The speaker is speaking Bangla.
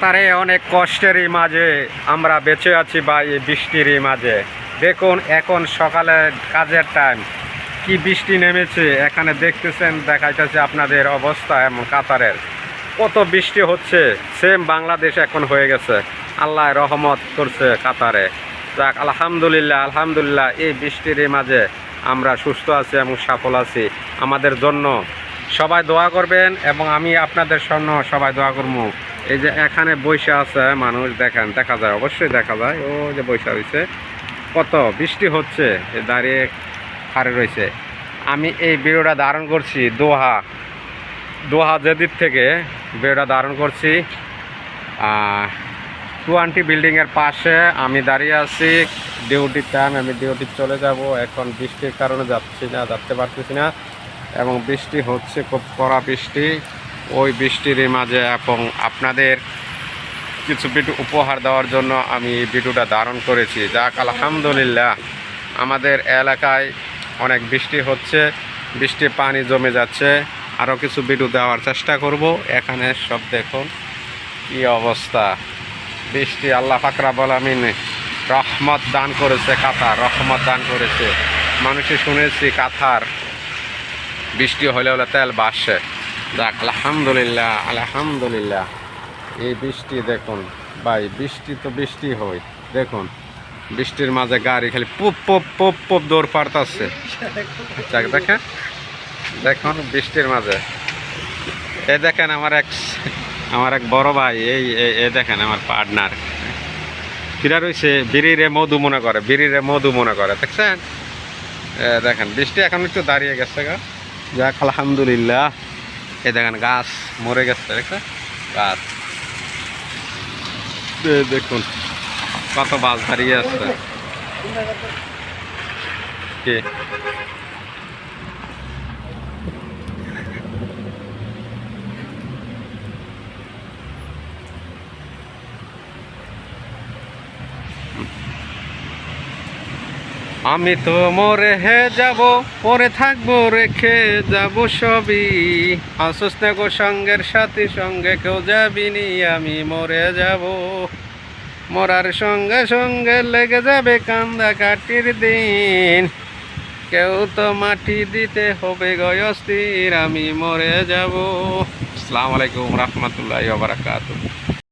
তারে অনেক কষ্টেরই মাঝে আমরা বেঁচে আছি বা এই বৃষ্টিরই মাঝে। দেখুন এখন সকালে কাজের টাইম, কি বৃষ্টি নেমেছে এখানে দেখতেছেন, দেখাইতেছে আপনাদের অবস্থা। এমন কাতারের কত বৃষ্টি হচ্ছে, সেম বাংলাদেশ এখন হয়ে গেছে। আল্লাহ রহমত করছে কাতারে। যাক আলহামদুলিল্লাহ, আলহামদুলিল্লাহ। এই বৃষ্টির মাঝে আমরা সুস্থ আছি এবং সফল আছি। আমাদের জন্য সবাই দোয়া করবেন এবং আমি আপনাদের জন্য সবাই দোয়া করবো। এই যে এখানে বৈশা আছে মানুষ, দেখেন, দেখা যায়, অবশ্যই দেখা যায়। ও যে বৈশা হয়েছে, কত বৃষ্টি হচ্ছে, দাঁড়িয়ে হারে রয়েছে। আমি এই ভিডিওটা ধারণ করছি দোহা যেদিক থেকে ভিডিওটা ধারণ করছি। 20 বিল্ডিংয়ের পাশে আমি দাঁড়িয়ে আছি। ডিউটির টাইম, আমি ডিউটি চলে যাব। এখন বৃষ্টির কারণে যেতে পারতেছি না এবং বৃষ্টি হচ্ছে, খুব কড়া বৃষ্টি। ওই বৃষ্টির মাঝে এবং আপনাদের কিছু ভিডিও উপহার দেওয়ার জন্য আমি ভিডিওটা ধারণ করেছি। যাক আলহামদুলিল্লাহ। আমাদের এলাকায় অনেক বৃষ্টি হচ্ছে, বৃষ্টির পানি জমে যাচ্ছে। আরও কিছু ভিডিও দেওয়ার চেষ্টা করব। এখানে সব দেখুন কি অবস্থা, বৃষ্টি। আল্লাহ পাক রব্বুল আমিন রহমত দান করেছে, কাতার রহমত দান করেছে। মানুষে শুনেছি কাতার বৃষ্টি হলে তেল বাসে। যাক আলহামদুলিল্লাহ, আলহামদুলিল্লাহ। এই বৃষ্টি দেখুন ভাই, বৃষ্টি তো বৃষ্টি হয়। দেখুন বৃষ্টির মাঝে গাড়ি খালি পুপ পুপ পুপ পুপ দৌড় পারতাছে। যাক দেখেন, দেখুন বৃষ্টির মাঝে এই দেখেন আমার এক বড় ভাই, এই দেখেন আমার পার্টনার ফিরা রয়েছে। বিড়িরে মধু মনে করে, বিড়িরে মধু মনে করে, দেখছেন? দেখেন বৃষ্টি এখন একটু দাঁড়িয়ে গেছে গা। যাক আলহামদুলিল্লাহ। এই দেখেন গাছ মরে গেছে, দেখছেন গাছ। দেখুন কত বাস দাঁড়িয়ে আছে। কি আমি তো মরে যাব, পরে থাকবো রেখে যাব সবই। আসুস্তে গো সঙ্গের সাথী, সঙ্গে কেউ যাবিনি, আমি মরে যাব। মরার সঙ্গে সঙ্গে লেগে যাবে কান্দা কাটির দিন। কেউ তো মাটি দিতে হবে গয়স্থির, আমি মরে যাব। আসসালামু আলাইকুম রহমতুল্লাহি ওয়া বারাকাতুহু।